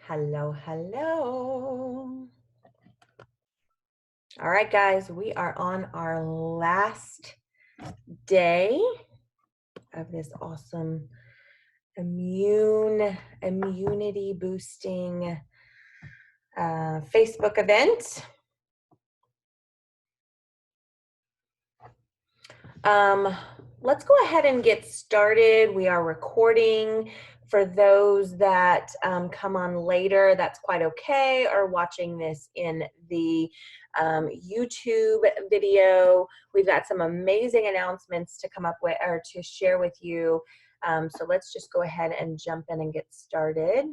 Hello, hello. All right, guys, we are on our last day of this awesome immunity boosting Facebook event. Let's go ahead and get started. We are recording. For those that come on later, that's quite okay, or watching this in the YouTube video. We've got some amazing announcements to come up with or to share with you. So let's just go ahead and jump in and get started.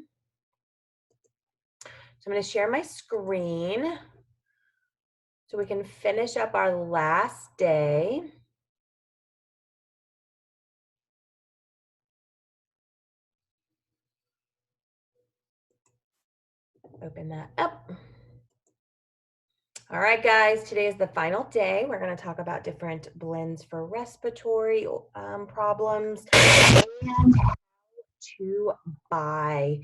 So I'm going to share my screen so we can finish up our last day. Open that up. All right, guys, today is the final day. We're going to talk about different blends for respiratory problems and how to buy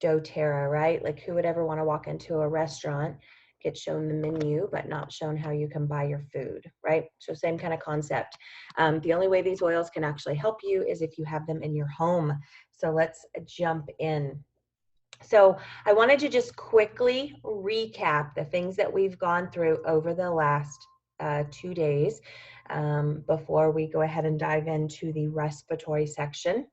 doTERRA, right? Like, who would ever want to walk into a restaurant, get shown the menu, but not shown how you can buy your food, right? So same kind of concept. The only way these oils can actually help you is if you have them in your home. So let's jump in. So I wanted to just quickly recap the things that we've gone through over the last 2 days before we go ahead and dive into the respiratory section.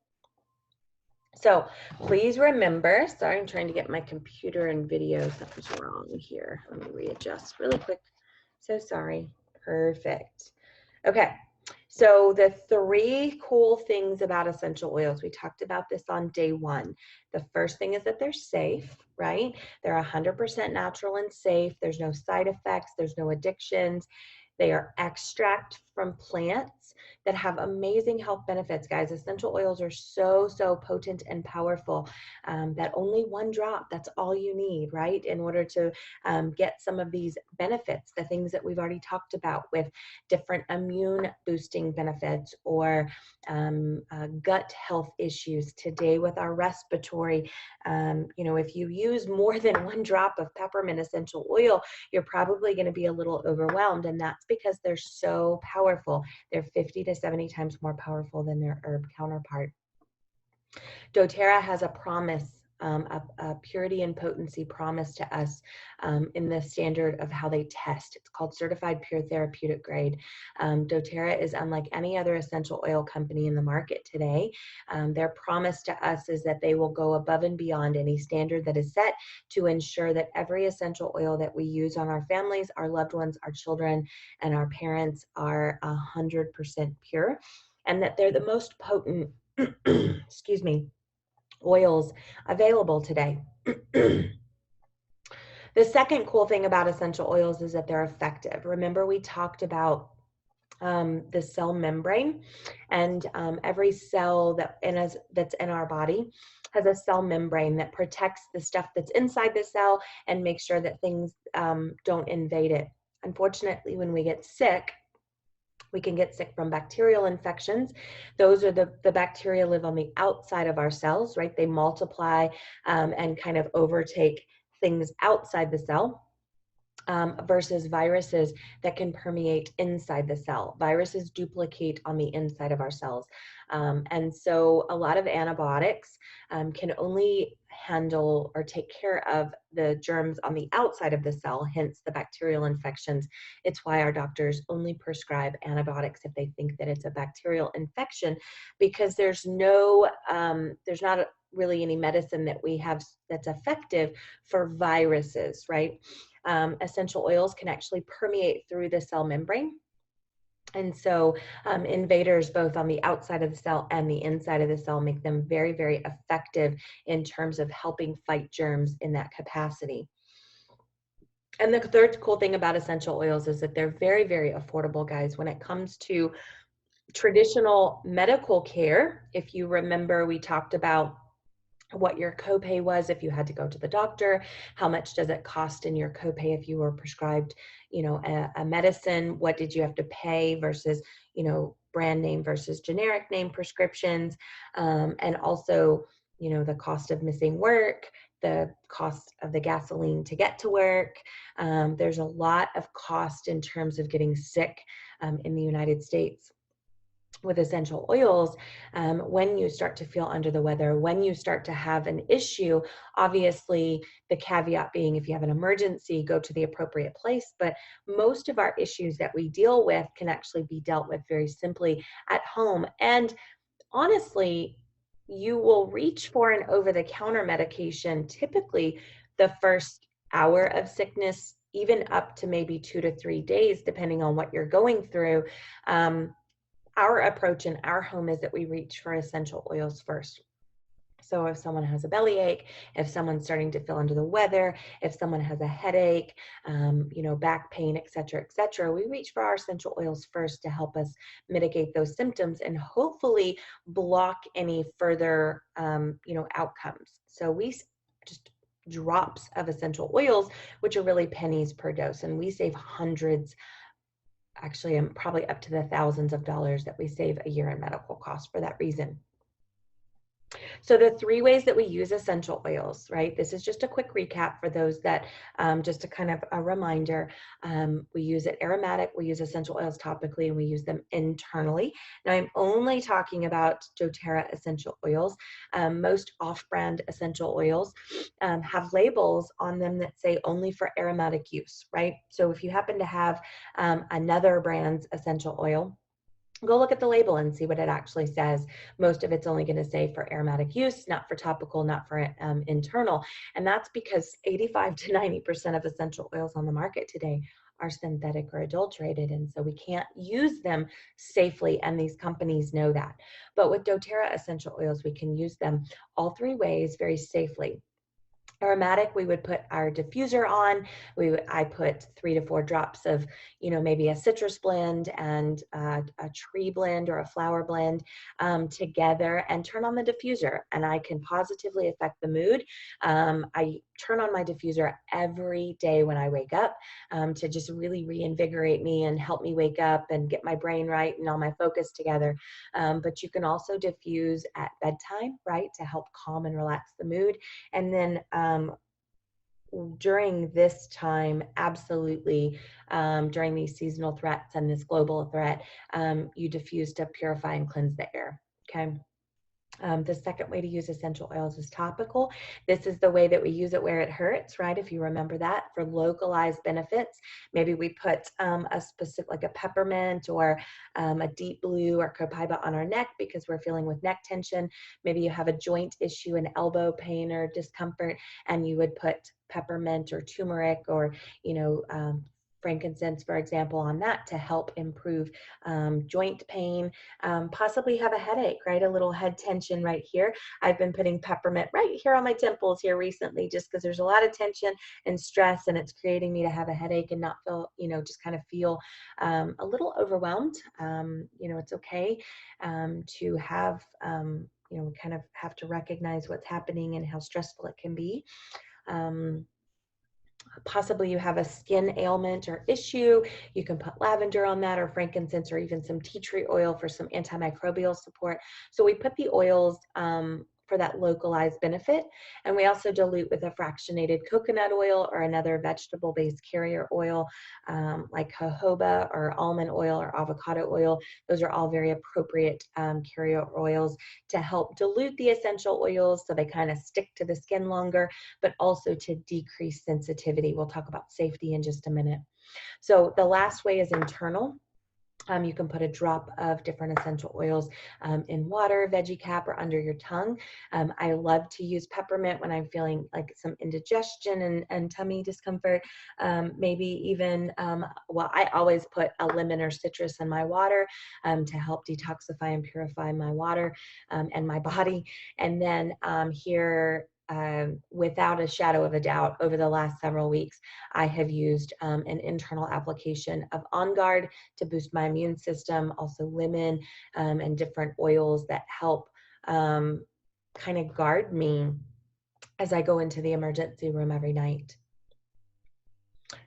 So please remember, sorry, I'm trying to get my computer and video, something's wrong here. Let me readjust really quick. So sorry. Perfect. Okay. So the 3 cool things about essential oils, we talked about this on day 1. The first thing is that they're safe, right? They're 100% natural and safe. There's no side effects. There's no addictions. They are extract from plants that have amazing health benefits, guys. Essential oils are so potent and powerful that only 1 drop, that's all you need, right? In order to get some of these benefits, the things that we've already talked about with different immune boosting benefits or gut health issues. Today with our respiratory, if you use more than 1 drop of peppermint essential oil, you're probably going to be a little overwhelmed, and that's because they're so powerful. They're 50 to 70 times more powerful than their herb counterpart. doTERRA has a promise, a purity and potency promise to us in the standard of how they test. It's called Certified Pure Therapeutic Grade. doTERRA is unlike any other essential oil company in the market today. Their promise to us is that they will go above and beyond any standard that is set to ensure that every essential oil that we use on our families, our loved ones, our children, and our parents are 100% pure, and that they're the most potent excuse me, oils available today. The second cool thing about essential oils is that they're effective. Remember, we talked about the cell membrane, and every cell that's in our body has a cell membrane that protects the stuff that's inside the cell and makes sure that things don't invade it. Unfortunately, when we get sick, we can get sick from bacterial infections. Those are the bacteria live on the outside of our cells, right? They multiply and kind of overtake things outside the cell. Versus viruses that can permeate inside the cell. Viruses duplicate on the inside of our cells. And so a lot of antibiotics can only handle or take care of the germs on the outside of the cell, hence the bacterial infections. It's why our doctors only prescribe antibiotics if they think that it's a bacterial infection, because there's not really any medicine that we have that's effective for viruses, right? Essential oils can actually permeate through the cell membrane. And so invaders both on the outside of the cell and the inside of the cell make them very effective in terms of helping fight germs in that capacity. And the third cool thing about essential oils is that they're very affordable, guys. When it comes to traditional medical care, if you remember, we talked about what your copay was if you had to go to the doctor, how much does it cost in your copay if you were prescribed, a medicine, what did you have to pay versus, brand name versus generic name prescriptions, and also, the cost of missing work, the cost of the gasoline to get to work. There's a lot of cost in terms of getting sick in the United States with essential oils. When you start to feel under the weather, when you start to have an issue, obviously the caveat being if you have an emergency, go to the appropriate place. But most of our issues that we deal with can actually be dealt with very simply at home. And honestly, you will reach for an over-the-counter medication typically the first hour of sickness, even up to maybe 2 to 3 days, depending on what you're going through. Our approach in our home is that we reach for essential oils first. So if someone has a bellyache, if someone's starting to feel under the weather, if someone has a headache, back pain, et cetera, we reach for our essential oils first to help us mitigate those symptoms and hopefully block any further, outcomes. So we just drops of essential oils, which are really pennies per dose, and we save hundreds. Actually, I'm probably up to the thousands of dollars that we save a year in medical costs for that reason. So the 3 ways that we use essential oils, right? This is just a quick recap for those that, just a kind of a reminder. We use it aromatic, we use essential oils topically, and we use them internally. Now I'm only talking about doTERRA essential oils. Most off-brand essential oils have labels on them that say only for aromatic use, right? So if you happen to have another brand's essential oil, go look at the label and see what it actually says. Most of it's only going to say for aromatic use, not for topical, not for internal. And that's because 85 to 90% of essential oils on the market today are synthetic or adulterated. And so we can't use them safely. And these companies know that. But with doTERRA essential oils, we can use them all 3 ways very safely. Aromatic, we would put our diffuser on. I put 3 to 4 drops of, maybe a citrus blend and a tree blend or a flower blend together and turn on the diffuser. And I can positively affect the mood. I turn on my diffuser every day when I wake up to just really reinvigorate me and help me wake up and get my brain right and all my focus together. But you can also diffuse at bedtime, right, to help calm and relax the mood. And then during this time, absolutely, during these seasonal threats and this global threat, you diffuse to purify and cleanse the air, okay? The second way to use essential oils is topical. This is the way that we use it where it hurts, right? If you remember that, for localized benefits, maybe we put a specific, like a peppermint or a deep blue or copaiba on our neck because we're feeling with neck tension. Maybe you have a joint issue, an elbow pain or discomfort, and you would put peppermint or turmeric or, frankincense, for example, on that to help improve joint pain, possibly have a headache, right? A little head tension right here. I've been putting peppermint right here on my temples here recently just because there's a lot of tension and stress and it's creating me to have a headache and not feel, just kind of feel a little overwhelmed. It's okay to have, we kind of have to recognize what's happening and how stressful it can be. Possibly you have a skin ailment or issue, you can put lavender on that or frankincense or even some tea tree oil for some antimicrobial support. So we put the oils for that localized benefit. And we also dilute with a fractionated coconut oil or another vegetable-based carrier oil like jojoba or almond oil or avocado oil. Those are all very appropriate carrier oils to help dilute the essential oils so they kind of stick to the skin longer, but also to decrease sensitivity. We'll talk about safety in just a minute. So the last way is internal. You can put a drop of different essential oils in water, veggie cap, or under your tongue. I love to use peppermint when I'm feeling like some indigestion and tummy discomfort. Maybe even, I always put a lemon or citrus in my water to help detoxify and purify my water and my body. And then here, without a shadow of a doubt, over the last several weeks, I have used an internal application of On Guard to boost my immune system, also lemon and different oils that help kind of guard me as I go into the emergency room every night.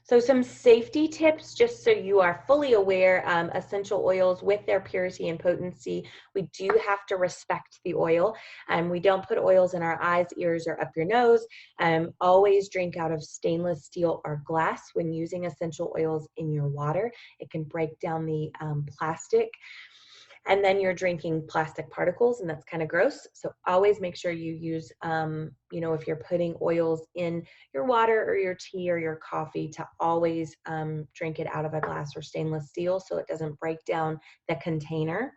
So some safety tips, just so you are fully aware, essential oils with their purity and potency, we do have to respect the oil. We don't put oils in our eyes, ears, or up your nose. Always drink out of stainless steel or glass when using essential oils in your water. It can break down the plastic. And then you're drinking plastic particles, and that's kind of gross. So always make sure you use, if you're putting oils in your water or your tea or your coffee, to always drink it out of a glass or stainless steel so it doesn't break down the container.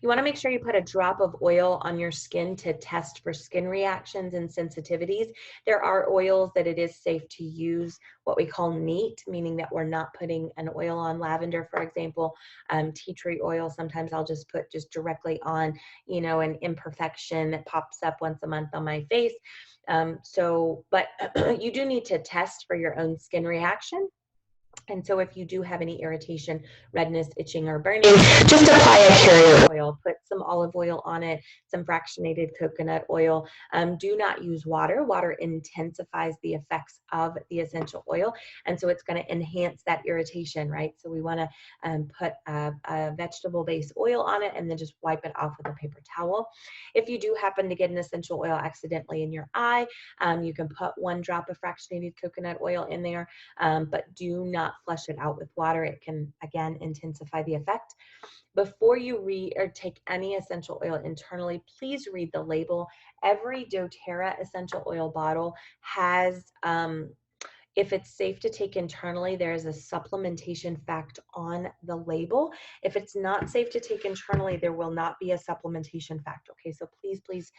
You want to make sure you put a drop of oil on your skin to test for skin reactions and sensitivities. There are oils that it is safe to use what we call neat, meaning that we're not putting an oil on. Lavender, for example, tea tree oil, sometimes I'll just put just directly on, an imperfection that pops up once a month on my face. But you do need to test for your own skin reaction. And so if you do have any irritation, redness, itching, or burning, just apply a carrier oil. Put some olive oil on it, some fractionated coconut oil. Do not use water. Water intensifies the effects of the essential oil. And so it's going to enhance that irritation, right? So we want to put a vegetable-based oil on it and then just wipe it off with a paper towel. If you do happen to get an essential oil accidentally in your eye, you can put 1 drop of fractionated coconut oil in there, but do not flush it out with water. It can, again, intensify the effect. Before you read or take any essential oil internally, please read the label. Every doTERRA essential oil bottle has, if it's safe to take internally, there is a supplementation fact on the label. If it's not safe to take internally, there will not be a supplementation fact. Okay, so please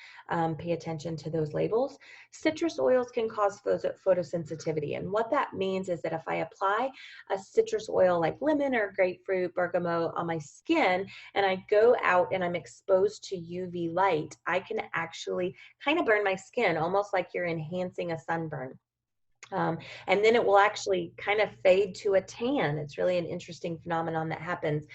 pay attention to those labels. Citrus oils can cause photosensitivity. And what that means is that if I apply a citrus oil like lemon or grapefruit, bergamot on my skin, and I go out and I'm exposed to UV light, I can actually kind of burn my skin, almost like you're enhancing a sunburn. And then it will actually kind of fade to a tan. It's really an interesting phenomenon that happens.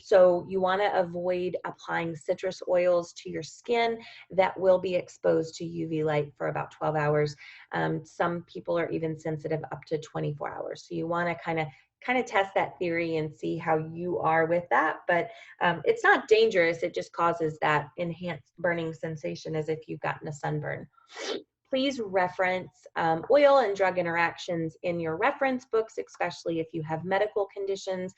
So you want to avoid applying citrus oils to your skin that will be exposed to UV light for about 12 hours. Some people are even sensitive up to 24 hours. So you want to kind of test that theory and see how you are with that. But it's not dangerous. It just causes that enhanced burning sensation as if you've gotten a sunburn. Please reference oil and drug interactions in your reference books, especially if you have medical conditions.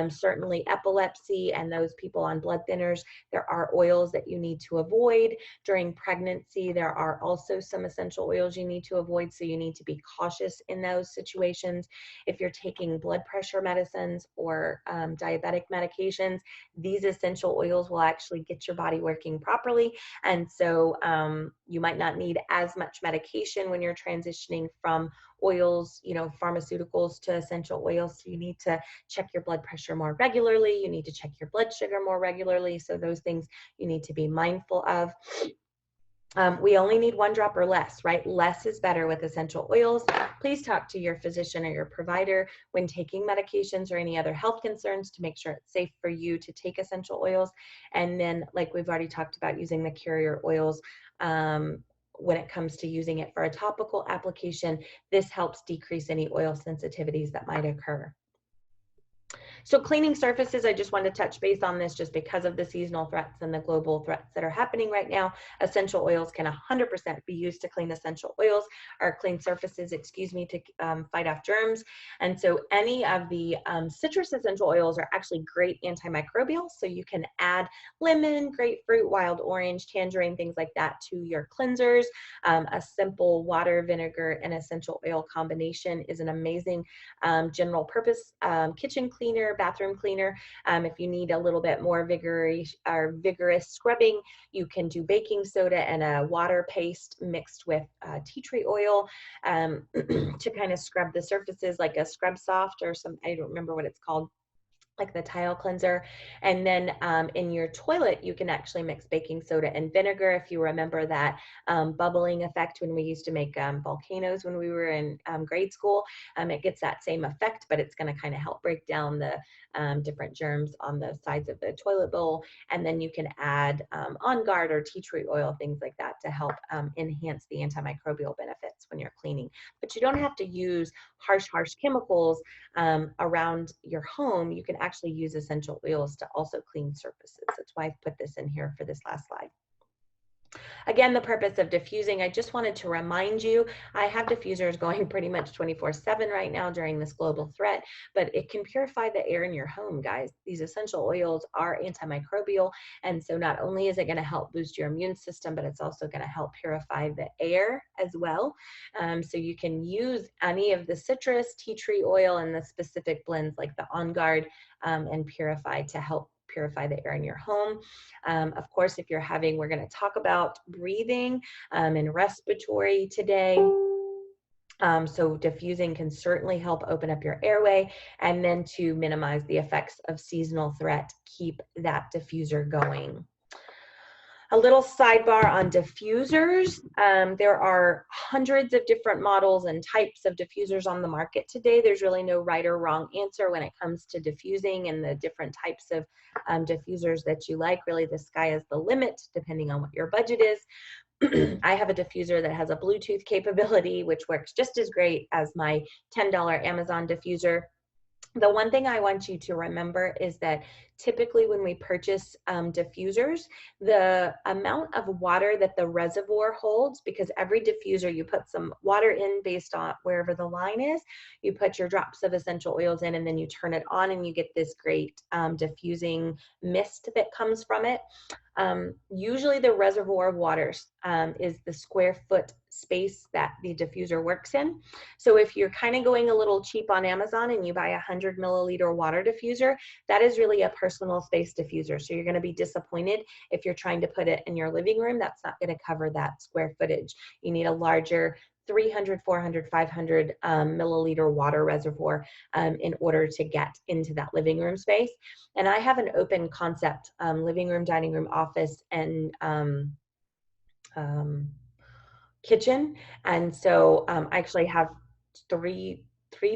Certainly epilepsy and those people on blood thinners, there are oils that you need to avoid. During pregnancy, there are also some essential oils you need to avoid, so you need to be cautious in those situations. If you're taking blood pressure medicines or diabetic medications, these essential oils will actually get your body working properly. And so you might not need as much medication when you're transitioning from oils, pharmaceuticals to essential oils. So you need to check your blood pressure more regularly. You need to check your blood sugar more regularly. So those things you need to be mindful of. We only need 1 drop or less, right? Less is better with essential oils. Please talk to your physician or your provider when taking medications or any other health concerns to make sure it's safe for you to take essential oils. And then, like we've already talked about, using the carrier oils when it comes to using it for a topical application, this helps decrease any oil sensitivities that might occur. So cleaning surfaces, I just wanted to touch base on this just because of the seasonal threats and the global threats that are happening right now. Essential oils can 100% be used to clean essential oils, or clean surfaces, to fight off germs. And so any of the citrus essential oils are actually great antimicrobials. So you can add lemon, grapefruit, wild orange, tangerine, things like that to your cleansers. A simple water, vinegar, and essential oil combination is an amazing general purpose kitchen cleaner, bathroom cleaner. If you need a little bit more vigorous scrubbing, you can do baking soda and a water paste mixed with tea tree oil to kind of scrub the surfaces, like a scrub soft or I don't remember what it's called, like the tile cleanser. And then in your toilet, you can actually mix baking soda and vinegar. If you remember that bubbling effect when we used to make volcanoes when we were in grade school, it gets that same effect, but it's going to kind of help break down the different germs on the sides of the toilet bowl. And then you can add On Guard or tea tree oil, things like that, to help enhance the antimicrobial benefits when you're cleaning. But you don't have to use harsh chemicals around your home. You can actually use essential oils to also clean surfaces. That's why I've put this in here for this last slide. Again, the purpose of diffusing, I just wanted to remind you, I have diffusers going pretty much 24/7 right now during this global threat, but it can purify the air in your home, guys. These essential oils are antimicrobial, and so not only is it going to help boost your immune system, but it's also going to help purify the air as well. So you can use any of the citrus, tea tree oil, and the specific blends like the On Guard and Purify to help purify the air in your home. Of course, if you're having, we're going to talk about breathing and respiratory today. So diffusing can certainly help open up your airway, and then to minimize the effects of seasonal threat, keep that diffuser going. A little sidebar on diffusers. There are hundreds of different models and types of diffusers on the market today. There's really no right or wrong answer when it comes to diffusing and the different types of diffusers that you like. Really, the sky is the limit depending on what your budget is. I have a diffuser that has a Bluetooth capability, which works just as great as my $10 Amazon diffuser. The one thing I want you to remember is that typically when we purchase diffusers, the amount of water that the reservoir holds, because every diffuser you put some water in based on wherever the line is, you put your drops of essential oils in, and then you turn it on and you get this great diffusing mist that comes from it. Usually the reservoir of waters is the square foot space that the diffuser works in. So if you're kind of going a little cheap on Amazon and you buy a 100 milliliter water diffuser, that is really a personal space diffuser. So you're going to be disappointed if you're trying to put it in your living room. That's not going to cover that square footage. You need a larger 300, 400, 500 milliliter water reservoir in order to get into that living room space. And I have an open concept living room, dining room, office, and kitchen. And so I actually have three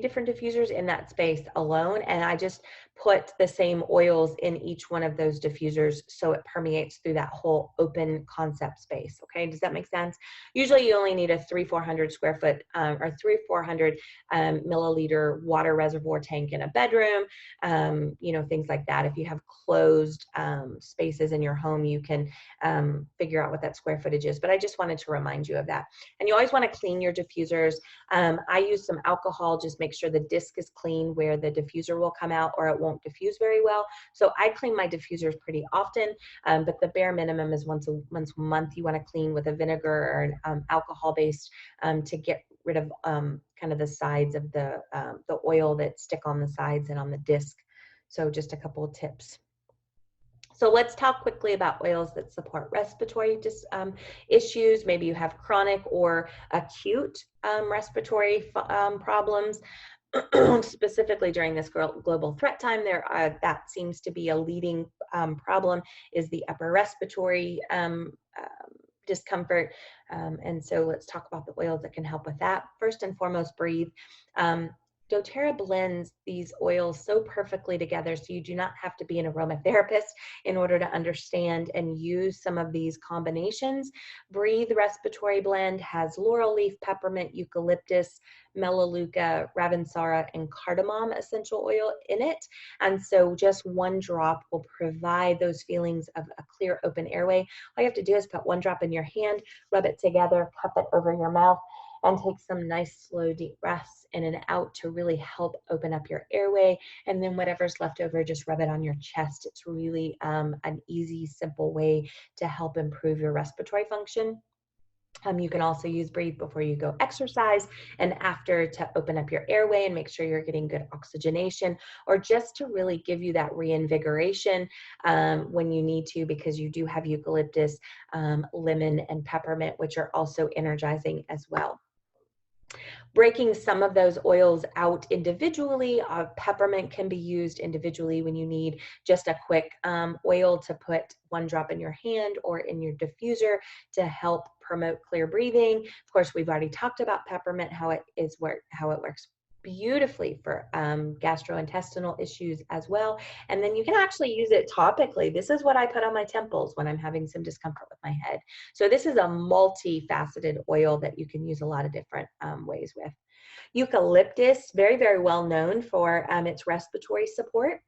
different diffusers in that space alone, and I just put the same oils in each one of those diffusers so it permeates through that whole open concept space. Okay, does that make sense? Usually you only need a 300-400 square foot or 300-400 milliliter water reservoir tank in a bedroom, you know, things like that. If you have closed spaces in your home, you can figure out what that square footage is, but I just wanted to remind you of that. And you always want to clean your diffusers. I use some alcohol, just make sure the disc is clean where the diffuser will come out, or it won't diffuse very well. So I clean my diffusers pretty often, but the bare minimum is once a month you want to clean with a vinegar or an alcohol based to get rid of kind of the sides of the oil that stick on the sides and on the disc. So just a couple of tips. So let's talk quickly about oils that support respiratory issues. Maybe you have chronic or acute respiratory problems. Specifically during this global threat time, that seems to be a leading problem, is the upper respiratory discomfort. And so let's talk about the oils that can help with that. First and foremost, breathe. doTERRA blends these oils so perfectly together, so you do not have to be an aromatherapist in order to understand and use some of these combinations. Breathe Respiratory Blend has laurel leaf, peppermint, eucalyptus, melaleuca, ravensara, and cardamom essential oil in it. And so just one drop will provide those feelings of a clear, open airway. All you have to do is put one drop in your hand, rub it together, cup it over your mouth, and take some nice, slow, deep breaths in and out to really help open up your airway. And then whatever's left over, just rub it on your chest. It's really an easy, simple way to help improve your respiratory function. You can also use Breathe before you go exercise and after to open up your airway and make sure you're getting good oxygenation, or just to really give you that reinvigoration when you need to, because you do have eucalyptus, lemon, and peppermint, which are also energizing as well. Breaking some of those oils out individually, peppermint can be used individually when you need just a quick oil to put one drop in your hand or in your diffuser to help promote clear breathing. Of course, we've already talked about peppermint, how it works beautifully for gastrointestinal issues as well. And then you can actually use it topically. This is what I put on my temples when I'm having some discomfort with my head. So this is a multifaceted oil that you can use a lot of different ways with. Eucalyptus, very, very well known for its respiratory support.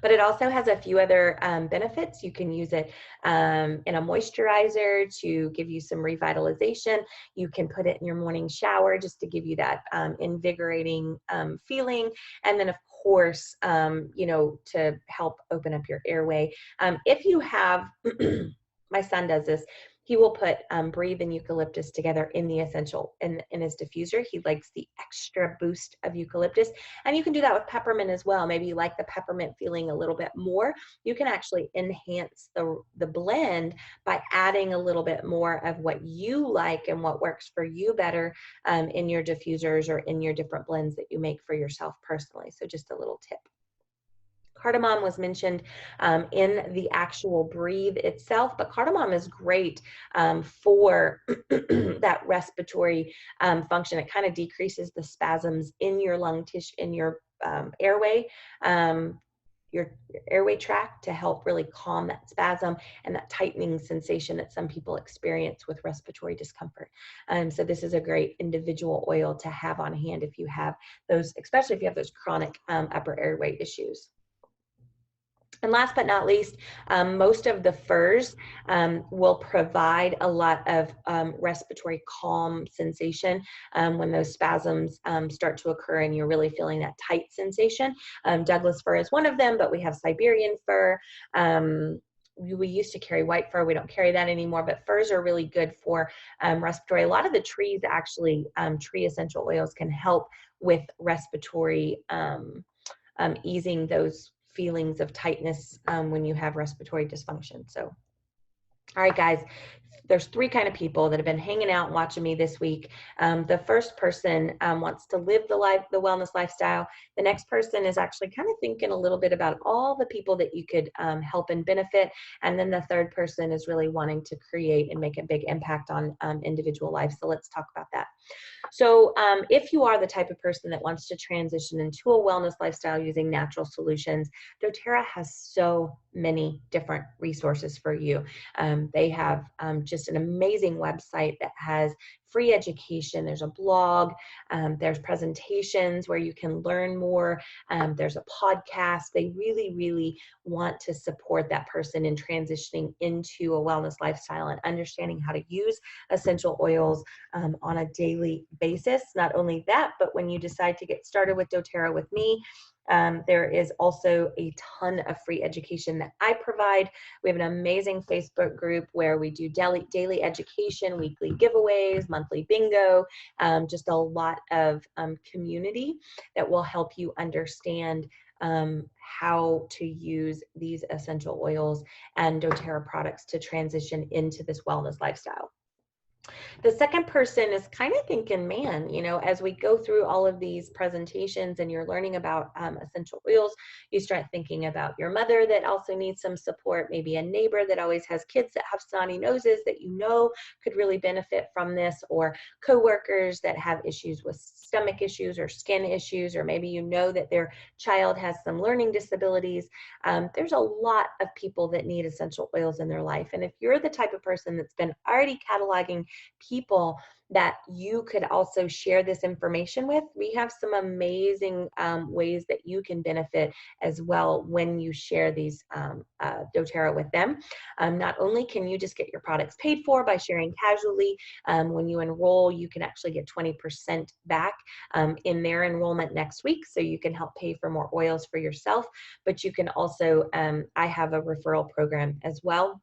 But it also has a few other benefits. You can use it in a moisturizer to give you some revitalization. You can put it in your morning shower just to give you that invigorating feeling. And then, of course, you know, to help open up your airway. If you have, my son does this, he will put breathe and eucalyptus together in the essential in his diffuser. He likes the extra boost of eucalyptus. And you can do that with peppermint as well. Maybe you like the peppermint feeling a little bit more. You can actually enhance the blend by adding a little bit more of what you like and what works for you better in your diffusers or in your different blends that you make for yourself personally. So just a little tip. Cardamom was mentioned in the actual breathe itself, but cardamom is great for that respiratory function. It kind of decreases the spasms in your lung tissue, in your airway, your airway tract, to help really calm that spasm and that tightening sensation that some people experience with respiratory discomfort. So this is a great individual oil to have on hand if you have those, especially if you have those chronic upper airway issues. And last but not least, most of the furs will provide a lot of respiratory calm sensation when those spasms start to occur and you're really feeling that tight sensation. Douglas fir is one of them, but we have Siberian fir. We used to carry white fir. We don't carry that anymore, but furs are really good for respiratory. A lot of the trees, actually, tree essential oils can help with respiratory easing those feelings of tightness when you have respiratory dysfunction. So, all right, guys, there's three kind of people that have been hanging out and watching me this week. The first person wants to live the wellness lifestyle. The next person is actually kind of thinking a little bit about all the people that you could help and benefit. And then the third person is really wanting to create and make a big impact on individual life. So let's talk about that. So if you are the type of person that wants to transition into a wellness lifestyle using natural solutions, doTERRA has so many different resources for you. They have just an amazing website that has free education. There's a blog, there's presentations where you can learn more. There's a podcast. They really, really want to support that person in transitioning into a wellness lifestyle and understanding how to use essential oils on a daily basis. Not only that, but when you decide to get started with doTERRA with me, there is also a ton of free education that I provide. We have an amazing Facebook group where we do daily education, weekly giveaways, monthly bingo, just a lot of community that will help you understand how to use these essential oils and doTERRA products to transition into this wellness lifestyle. The second person is kind of thinking, man, you know, as we go through all of these presentations and you're learning about essential oils, you start thinking about your mother that also needs some support, maybe a neighbor that always has kids that have snotty noses that you know could really benefit from this, or coworkers that have issues with stomach issues or skin issues, or maybe you know that their child has some learning disabilities. There's a lot of people that need essential oils in their life. And if you're the type of person that's been already cataloging people that you could also share this information with, we have some amazing ways that you can benefit as well when you share these doTERRA with them. Not only can you just get your products paid for by sharing casually, when you enroll, you can actually get 20% back in their enrollment next week, so you can help pay for more oils for yourself, but you can also, I have a referral program as well.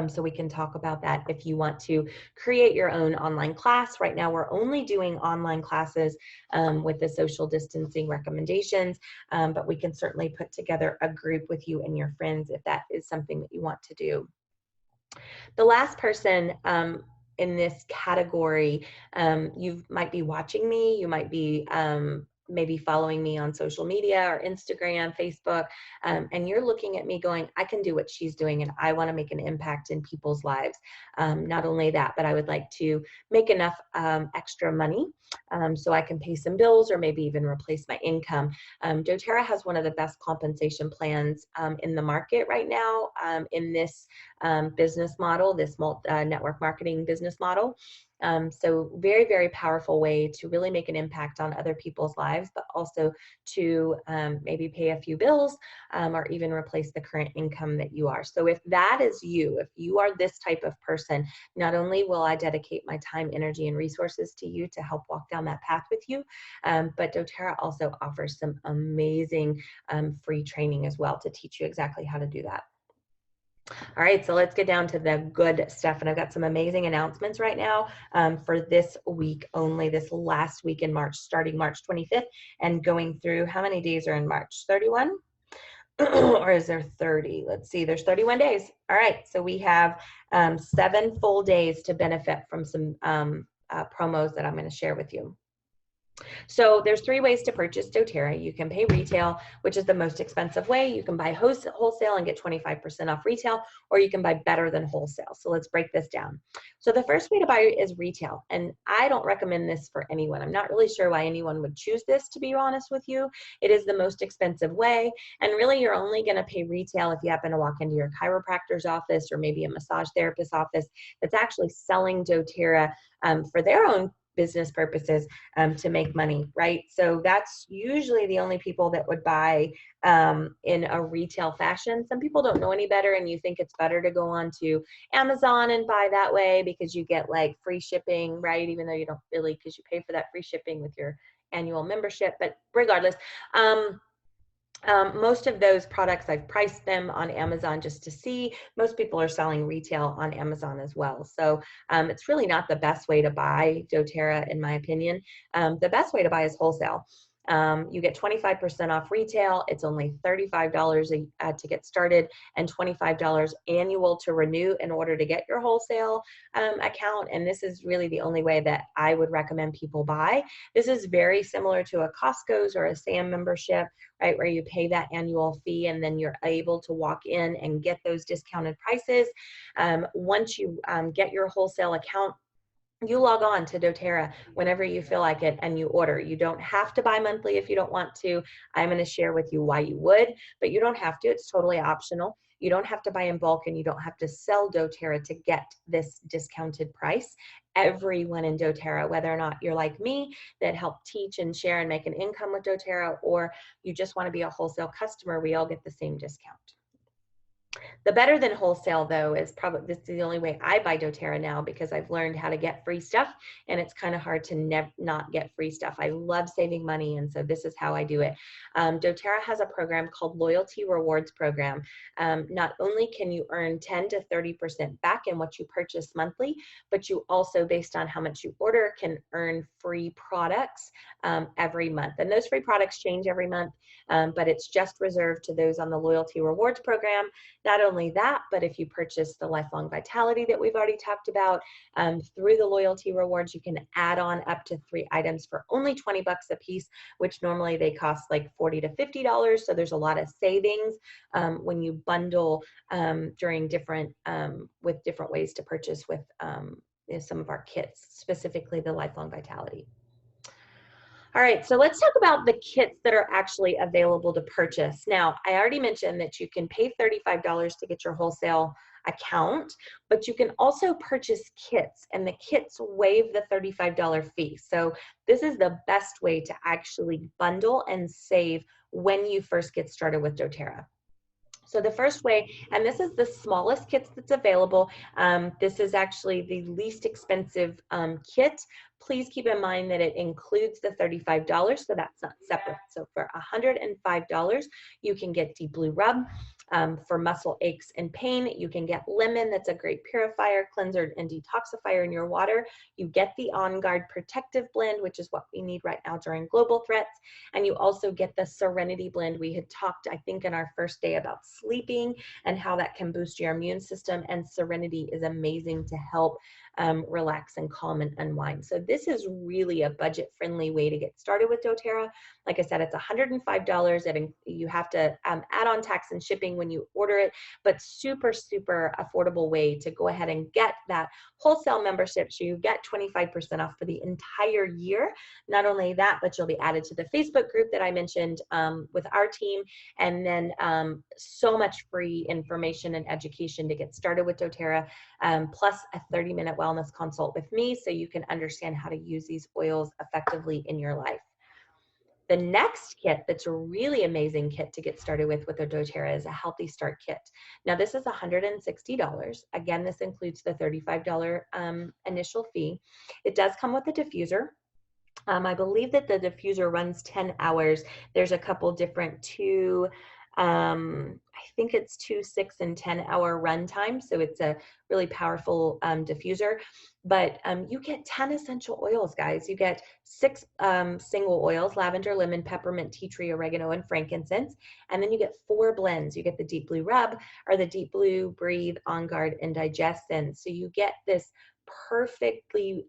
So we can talk about that if you want to create your own online class. Right now, we're only doing online classes with the social distancing recommendations, but we can certainly put together a group with you and your friends if that is something that you want to do. The last person in this category, you might be watching me, you might be maybe following me on social media or Instagram, Facebook, and you're looking at me going, I can do what she's doing and I want to make an impact in people's lives. Not only that, but I would like to make enough extra money so I can pay some bills or maybe even replace my income. doTERRA has one of the best compensation plans in the market right now in this business model, this network marketing business model. So very, very powerful way to really make an impact on other people's lives, but also to maybe pay a few bills or even replace the current income that you are. So if that is you, if you are this type of person, not only will I dedicate my time, energy, and resources to you to help walk down that path with you, but doTERRA also offers some amazing free training as well to teach you exactly how to do that. All right, so let's get down to the good stuff. And I've got some amazing announcements right now for this week only, this last week in March, starting March 25th and going through, how many days are in March? 31? Or is there 30? Let's see, there's 31 days. All right, so we have 7 full days to benefit from some promos that I'm going to share with you. So there's 3 ways to purchase doTERRA. You can pay retail, which is the most expensive way. You can buy wholesale and get 25% off retail, or you can buy better than wholesale. So let's break this down. So the first way to buy is retail, and I don't recommend this for anyone. I'm not really sure why anyone would choose this, to be honest with you. It is the most expensive way, and really you're only going to pay retail if you happen to walk into your chiropractor's office or maybe a massage therapist's office that's actually selling doTERRA for their own business purposes to make money, right? So that's usually the only people that would buy in a retail fashion. Some people don't know any better and you think it's better to go on to Amazon and buy that way because you get like free shipping, right? Even though you don't really, because you pay for that free shipping with your annual membership. But regardless, most of those products, I've priced them on Amazon just to see. Most people are selling retail on Amazon as well. So it's really not the best way to buy doTERRA, in my opinion. The best way to buy is wholesale. You get 25% off retail. It's only $35 to get started and $25 annual to renew in order to get your wholesale account. And this is really the only way that I would recommend people buy. This is very similar to a Costco's or a Sam membership, right, where you pay that annual fee and then you're able to walk in and get those discounted prices. Once you get your wholesale account, you log on to doTERRA whenever you feel like it and you order. You don't have to buy monthly if you don't want to. I'm going to share with you why you would, but you don't have to. It's totally optional. You don't have to buy in bulk and you don't have to sell doTERRA to get this discounted price. Everyone in doTERRA, whether or not you're like me that help teach and share and make an income with doTERRA, or you just want to be a wholesale customer, we all get the same discount. The better than wholesale, though, is probably, this is the only way I buy doTERRA now because I've learned how to get free stuff, and it's kind of hard to not get free stuff. I love saving money, and so this is how I do it. doTERRA has a program called Loyalty Rewards Program. Not only can you earn 10 to 30% back in what you purchase monthly, but you also, based on how much you order, can earn free products every month. And those free products change every month, but it's just reserved to those on the Loyalty Rewards Program. Not only that, but if you purchase the Lifelong Vitality that we've already talked about, through the Loyalty Rewards, you can add on up to 3 items for only 20 bucks a piece, which normally they cost like $40 to $50. So there's a lot of savings when you bundle during with different ways to purchase with some of our kits, specifically the Lifelong Vitality. All right, so let's talk about the kits that are actually available to purchase. Now, I already mentioned that you can pay $35 to get your wholesale account, but you can also purchase kits, and the kits waive the $35 fee. So this is the best way to actually bundle and save when you first get started with doTERRA. So the first way, and this is the smallest kits that's available. This is actually the least expensive kit. Please keep in mind that it includes the $35, so that's not separate. So for $105, you can get Deep Blue Rub. For muscle aches and pain, you can get lemon. That's a great purifier, cleanser, and detoxifier in your water. You get the On Guard Protective Blend, which is what we need right now during global threats. And you also get the Serenity Blend. We had talked, I think, in our first day about sleeping and how that can boost your immune system. And Serenity is amazing to help relax and calm and unwind. So this is really a budget-friendly way to get started with doTERRA. Like I said, it's $105. You have to add on tax and shipping when you order it, but super, super affordable way to go ahead and get that wholesale membership. So you get 25% off for the entire year. Not only that, but you'll be added to the Facebook group that I mentioned with our team, and then so much free information and education to get started with doTERRA, plus a 30-minute wellness consult with me so you can understand how to use these oils effectively in your life. The next kit that's a really amazing kit to get started with the doTERRA is a Healthy Start Kit. Now this is $160. Again, this includes the $35 initial fee. It does come with a diffuser. I believe that the diffuser runs 10 hours. There's a couple different I think it's 2, 6, and 10-hour run time. So it's a really powerful diffuser. But you get 10 essential oils, guys. You get 6 single oils: lavender, lemon, peppermint, tea tree, oregano, and frankincense. And then you get 4 blends. You get the Deep Blue Rub, or the Deep Blue Breathe, On Guard, and Digestin. So you get this perfectly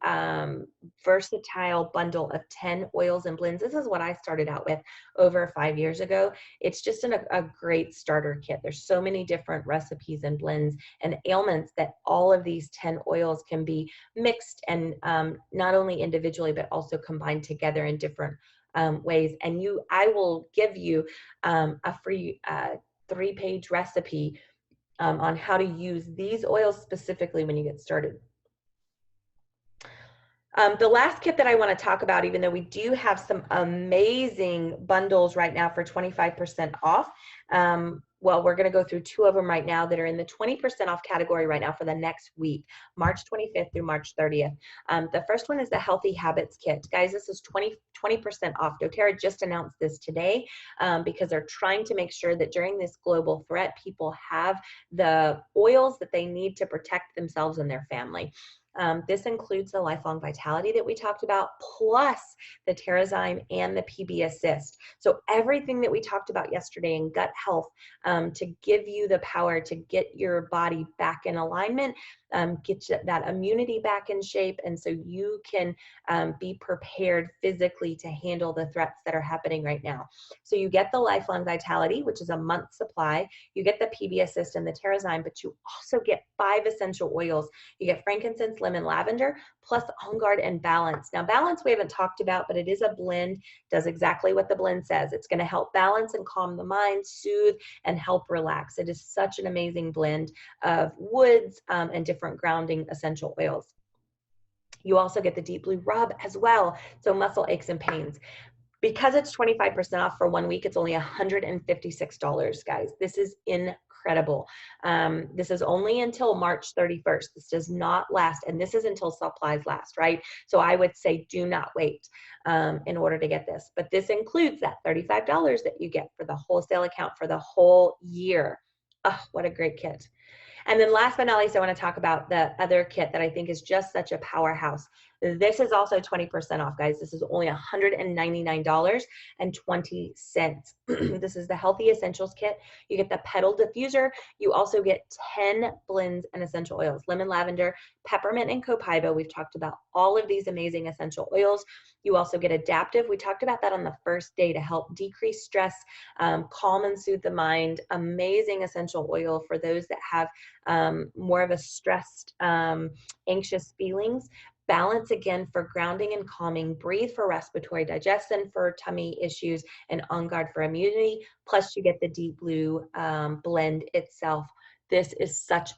versatile bundle of 10 oils and blends. This is what I started out with over 5 years ago. It's just a great starter kit. There's so many different recipes and blends and ailments that all of these 10 oils can be mixed, and not only individually, but also combined together in different ways. And I will give you a free 3-page recipe on how to use these oils specifically when you get started. The last kit that I want to talk about, even though we do have some amazing bundles right now for 25% off, well, we're going to go through 2 of them right now that are in the 20% off category right now for the next week, March 25th through March 30th. The first one is the Healthy Habits Kit. Guys, this is 20% off. doTERRA just announced this today because they're trying to make sure that during this global threat, people have the oils that they need to protect themselves and their family. This includes the Lifelong Vitality that we talked about, plus the Terrazyme and the PB Assist. So everything that we talked about yesterday in gut health, to give you the power to get your body back in alignment, get that immunity back in shape, and so you can be prepared physically to handle the threats that are happening right now. So you get the Lifelong Vitality, which is a month's supply. You get the PB Assist and the Terrazyme, but you also get 5 essential oils. You get frankincense, lemon, lavender, plus On Guard and Balance. Now, Balance we haven't talked about, but it is a blend, does exactly what the blend says. It's going to help balance and calm the mind, soothe, and help relax. It is such an amazing blend of woods and different grounding essential oils. You also get the Deep Blue Rub as well, so muscle aches and pains. Because it's 25% off for 1 week, it's only $156, guys. This is incredible. This is only until March 31st. This does not last, and this is until supplies last, right? So I would say do not wait in order to get this. But this includes that $35 that you get for the wholesale account for the whole year. Oh, what a great kit. And then last but not least, I want to talk about the other kit that I think is just such a powerhouse. This is also 20% off, guys. This is only $199.20. This is the Healthy Essentials Kit. You get the Petal Diffuser. You also get 10 blends and essential oils: lemon, lavender, peppermint, and copaiba. We've talked about all of these amazing essential oils. You also get Adaptive. We talked about that on the first day to help decrease stress, calm and soothe the mind. Amazing essential oil for those that have more of a stressed, anxious feelings. Balance, again, for grounding and calming. Breathe for respiratory, digestion for tummy issues, and On Guard for immunity. Plus you get the Deep Blue blend itself. This is such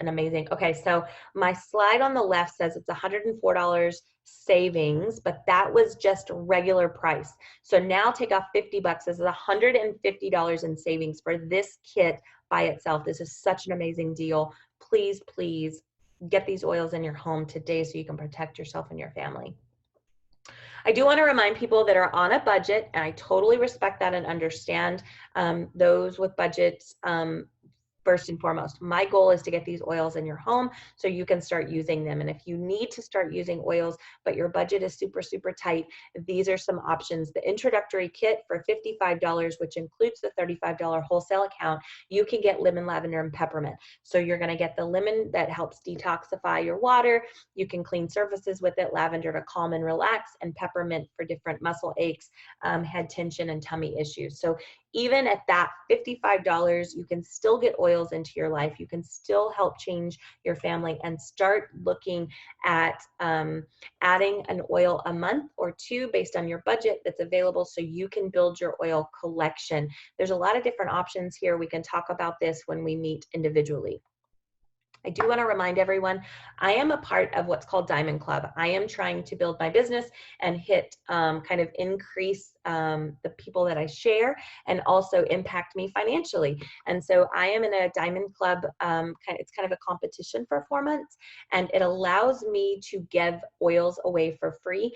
an amazing. Okay, so my slide on the left says it's $104 savings, but that was just regular price. So now take off 50 bucks. This is $150 in savings for this kit by itself. This is such an amazing deal. Please, please get these oils in your home today so you can protect yourself and your family. I do want to remind people that are on a budget, and I totally respect that and understand those with budgets. first and foremost. My goal is to get these oils in your home so you can start using them. And if you need to start using oils, but your budget is super, super tight, these are some options. The introductory kit for $55, which includes the $35 wholesale account, you can get lemon, lavender, and peppermint. So you're going to get the lemon that helps detoxify your water. You can clean surfaces with it, lavender to calm and relax, and peppermint for different muscle aches, head tension, and tummy issues. So even at that $55, you can still get oils into your life. You can still help change your family and start looking at adding an oil a month or two based on your budget that's available so you can build your oil collection. There's a lot of different options here. We can talk about this when we meet individually. I do want to remind everyone, I am a part of what's called Diamond Club. I am trying to build my business and hit kind of increase the people that I share and also impact me financially. And so I am in a Diamond Club, it's kind of a competition for 4 months, and it allows me to give oils away for free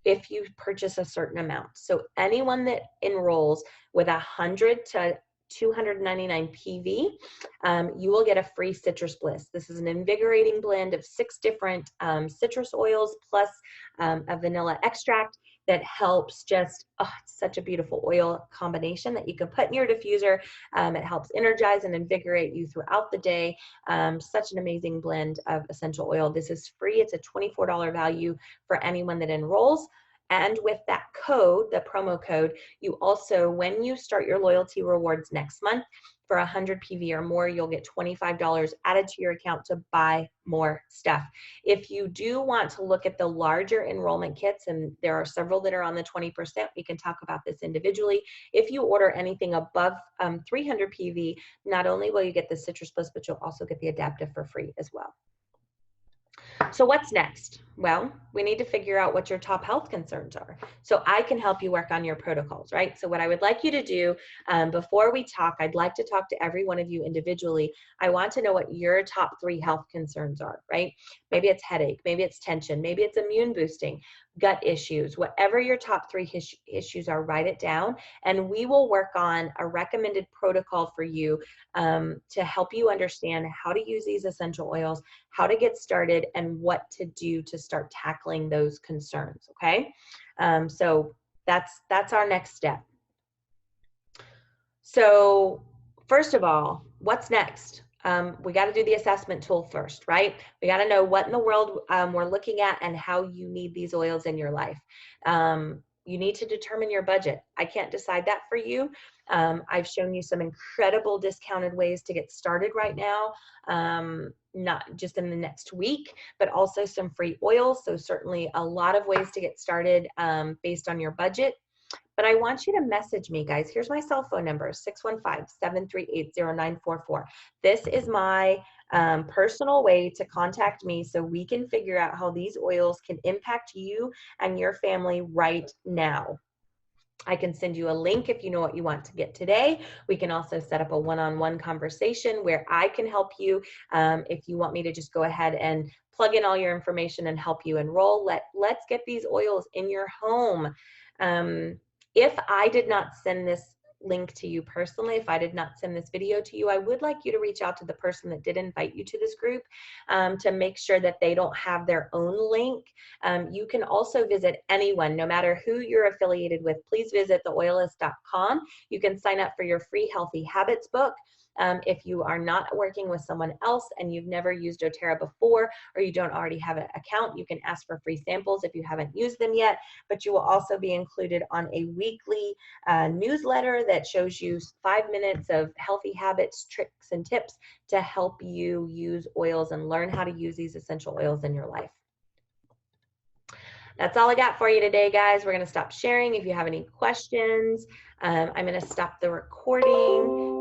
if you purchase a certain amount. So anyone that enrolls with 100 to 299 PV, you will get a free citrus bliss. This is an invigorating blend of 6 different citrus oils plus a vanilla extract that helps just, it's such a beautiful oil combination that you can put in your diffuser. It helps energize and invigorate you throughout the day. Such an amazing blend of essential oil. This is free. It's a $24 value for anyone that enrolls. And with that code, the promo code, you also, when you start your loyalty rewards next month, for 100 PV or more, you'll get $25 added to your account to buy more stuff. If you do want to look at the larger enrollment kits, and there are several that are on the 20%, we can talk about this individually. If you order anything above 300 PV, not only will you get the Citrus Bliss, but you'll also get the adaptive for free as well. So what's next? Well, we need to figure out what your top health concerns are. So I can help you work on your protocols, right? So what I would like you to do before we talk, I'd like to talk to every one of you individually. I want to know what your top 3 health concerns are, right? Maybe it's headache, maybe it's tension, maybe it's immune boosting, gut issues, whatever your top 3 issues are, write it down, and we will work on a recommended protocol for you to help you understand how to use these essential oils, how to get started, and what to do to start tackling those concerns, okay? So that's our next step. So first of all, what's next? We got to do the assessment tool first, right? We got to know what in the world we're looking at and how you need these oils in your life. You need to determine your budget. I can't decide that for you. I've shown you some incredible discounted ways to get started right now, not just in the next week, but also some free oils. So certainly a lot of ways to get started based on your budget. But I want you to message me, guys. Here's my cell phone number, 615-738-0944. This is my personal way to contact me so we can figure out how these oils can impact you and your family right now. I can send you a link if you know what you want to get today. We can also set up a one-on-one conversation where I can help you if you want me to just go ahead and plug in all your information and help you enroll. Let's get these oils in your home. If I did not send this link to you personally, if I did not send this video to you, I would like you to reach out to the person that did invite you to this group to make sure that they don't have their own link. You can also visit anyone, no matter who you're affiliated with. Please visit theoilist.com. You can sign up for your free Healthy Habits book. If you are not working with someone else and you've never used doTERRA before, or you don't already have an account, you can ask for free samples if you haven't used them yet, but you will also be included on a weekly newsletter that shows you 5 minutes of healthy habits, tricks, and tips to help you use oils and learn how to use these essential oils in your life. That's all I got for you today, guys. We're going to stop sharing. If you have any questions, I'm going to stop the recording.